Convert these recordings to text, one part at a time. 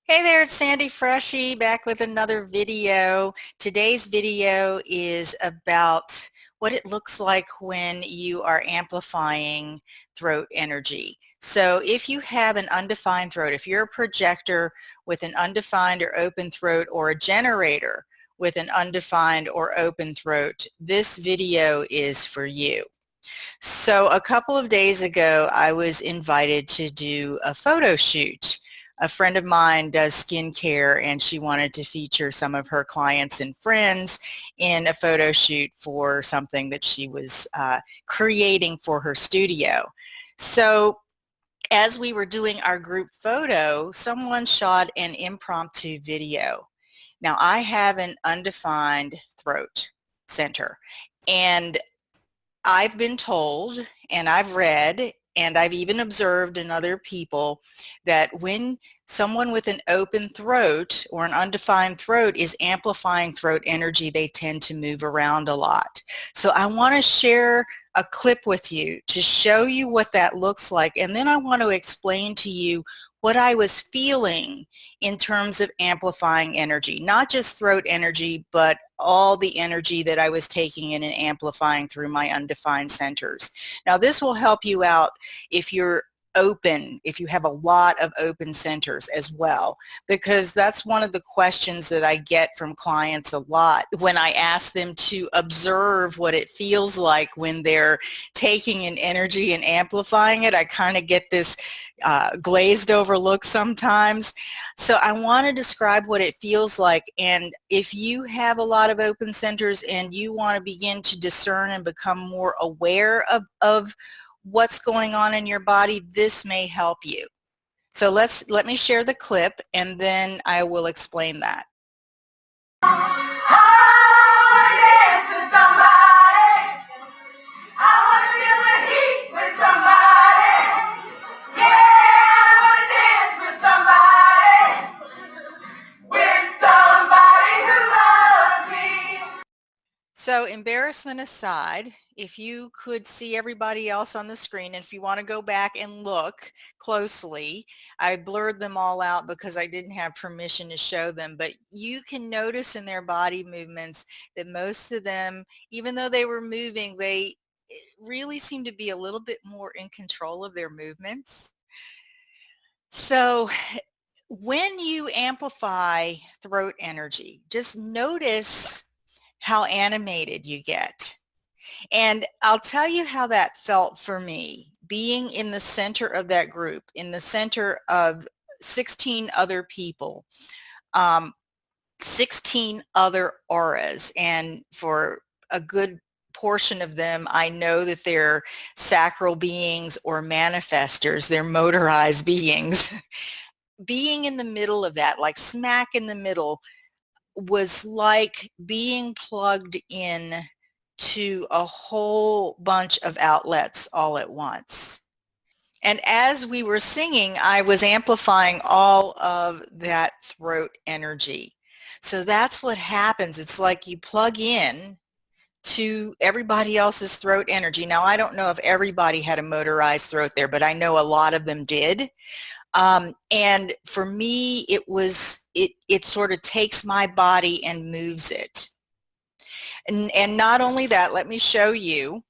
Hey there, it's Sandy Freshy back with another video. Today's video is about what it looks like when you are amplifying throat energy. So if you have an undefined throat, if you're a projector with an undefined or open throat, or a generator with an undefined or open throat, this video is for you. So a couple of days ago, I was invited to do a photo shoot. A friend of mine does skincare, and she wanted to feature some of her clients and friends in a photo shoot for something that she was creating for her studio. So as we were doing our group photo, someone shot an impromptu video. Now, I have an undefined throat center, and I've been told, and I've read, and I've even observed in other people, that when someone with an open throat or an undefined throat is amplifying throat energy, they tend to move around a lot. So I want to share a clip with you to show you what that looks like, and then I want to explain to you what I was feeling in terms of amplifying energy, not just throat energy, but all the energy that I was taking in and amplifying through my undefined centers. Now, this will help you out if you're open, if you have a lot of open centers as well, because that's one of the questions that I get from clients a lot when I ask them to observe what it feels like when they're taking in energy and amplifying it. I kind of get this glazed over look sometimes. So I want to describe what it feels like, and if you have a lot of open centers and you want to begin to discern and become more aware of what's going on in your body, this may help you. So let me share the clip, and then I will explain that. So embarrassment aside, if you could see everybody else on the screen, and if you want to go back and look closely, I blurred them all out because I didn't have permission to show them, but you can notice in their body movements that most of them, even though they were moving, they really seem to be a little bit more in control of their movements. So when you amplify throat energy, just notice how animated you get. And I'll tell you how that felt for me, being in the center of that group, in the center of 16 other people, 16 other auras, and for a good portion of them, I know that they're sacral beings or manifestors, they're motorized beings. Being in the middle of that, like smack in the middle, was like being plugged in to a whole bunch of outlets all at once. And as we were singing, I was amplifying all of that throat energy. So that's what happens. It's like you plug in to everybody else's throat energy. Now, I don't know if everybody had a motorized throat there, but I know a lot of them did. And for me, it sort of takes my body and moves it. And not only that, let me show you,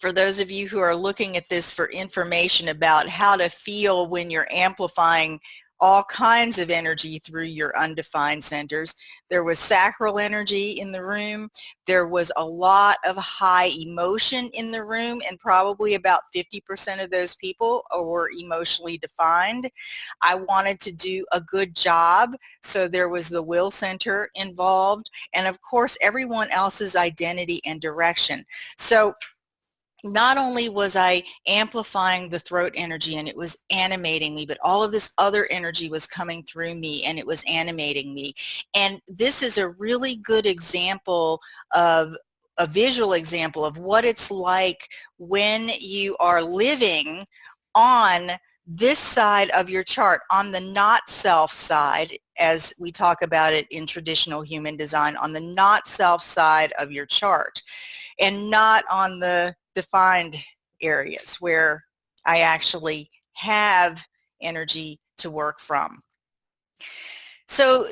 for those of you who are looking at this for information about how to feel when you're amplifying all kinds of energy through your undefined centers. There was sacral energy in the room. There was a lot of high emotion in the room, and probably about 50% of those people were emotionally defined. I wanted to do a good job, so there was the will center involved, and of course everyone else's identity and direction. So not only was I amplifying the throat energy and it was animating me, but all of this other energy was coming through me and it was animating me. And this is a really good example of a visual example of what it's like when you are living on this side of your chart, on the not self side, as we talk about it in traditional human design, on the not self side of your chart, and not on the defined areas where I actually have energy to work from. So,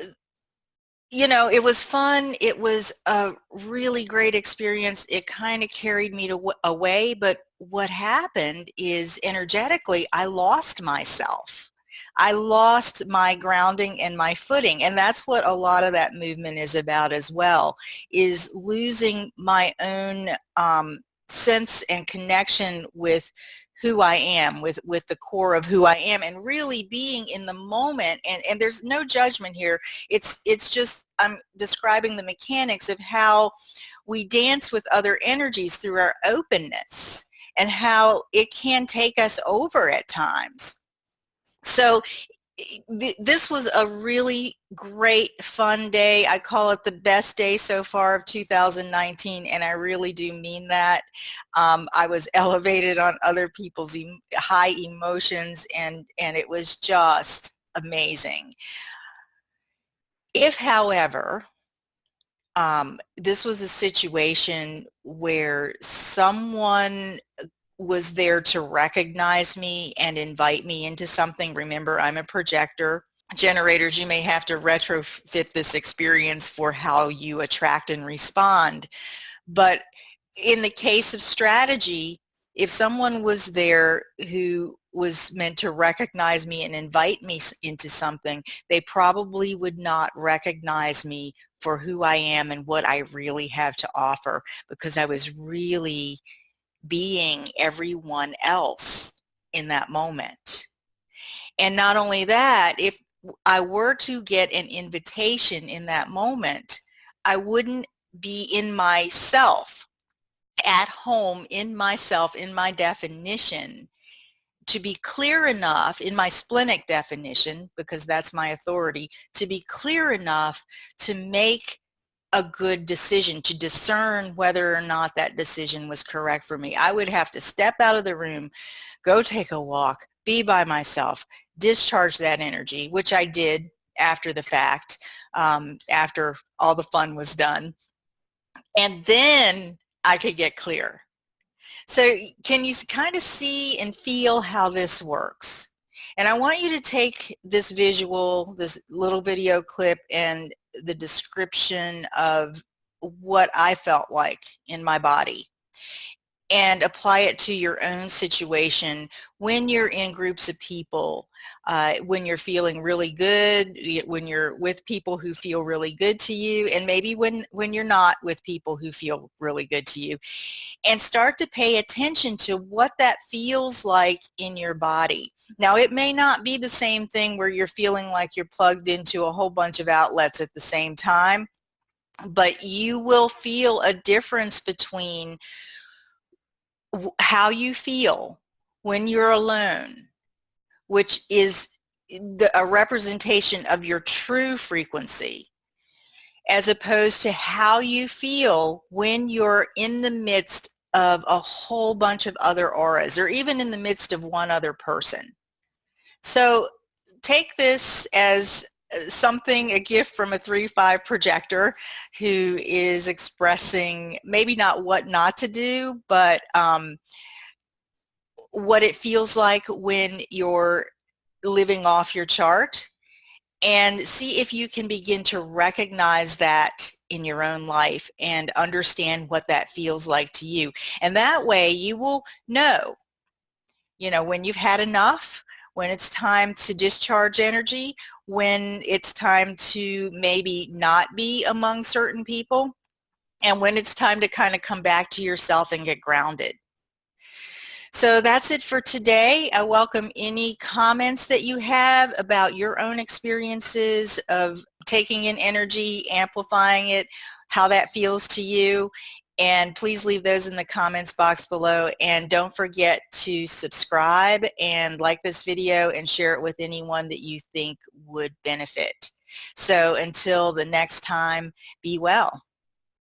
you know, it was fun. It was a really great experience. It kind of carried me away, but what happened is energetically, I lost myself. I lost my grounding and my footing, and that's what a lot of that movement is about as well, is losing my own sense and connection with who I am, with the core of who I am, and really being in the moment. And there's no judgment here. It's just, I'm describing the mechanics of how we dance with other energies through our openness and how it can take us over at times. So this was a really great, fun day. I call it the best day so far of 2019, and I really do mean that. I was elevated on other people's high emotions, and it was just amazing. If, however, this was a situation where someone was there to recognize me and invite me into something. Remember, I'm a projector. Generators, you may have to retrofit this experience for how you attract and respond. But in the case of strategy, if someone was there who was meant to recognize me and invite me into something, they probably would not recognize me for who I am and what I really have to offer, because I was really being everyone else in that moment. And not only that, if I were to get an invitation in that moment, I wouldn't be in myself, at home in myself, in my definition, to be clear enough in my splenic definition, because that's my authority, to be clear enough to make a good decision, to discern whether or not that decision was correct for me. I would have to step out of the room, go take a walk, be by myself, discharge that energy, which I did after the fact, after all the fun was done. And then I could get clear. So can you kind of see and feel how this works? And I want you to take this visual, this little video clip, and the description of what I felt like in my body, and apply it to your own situation when you're in groups of people, when you're feeling really good, when you're with people who feel really good to you, and maybe when you're not with people who feel really good to you. And start to pay attention to what that feels like in your body. Now, it may not be the same thing where you're feeling like you're plugged into a whole bunch of outlets at the same time, but you will feel a difference between how you feel when you're alone, which is a representation of your true frequency, as opposed to how you feel when you're in the midst of a whole bunch of other auras, or even in the midst of one other person. So take this as something, a gift from a 3-5 projector who is expressing maybe not what not to do, but what it feels like when you're living off your chart, and see if you can begin to recognize that in your own life and understand what that feels like to you. And that way you will know, when you've had enough, when it's time to discharge energy, when it's time to maybe not be among certain people, and when it's time to kind of come back to yourself and get grounded. So that's it for today. I welcome any comments that you have about your own experiences of taking in energy, amplifying it, how that feels to you. And please leave those in the comments box below. And don't forget to subscribe and like this video and share it with anyone that you think would benefit. So until the next time, be well.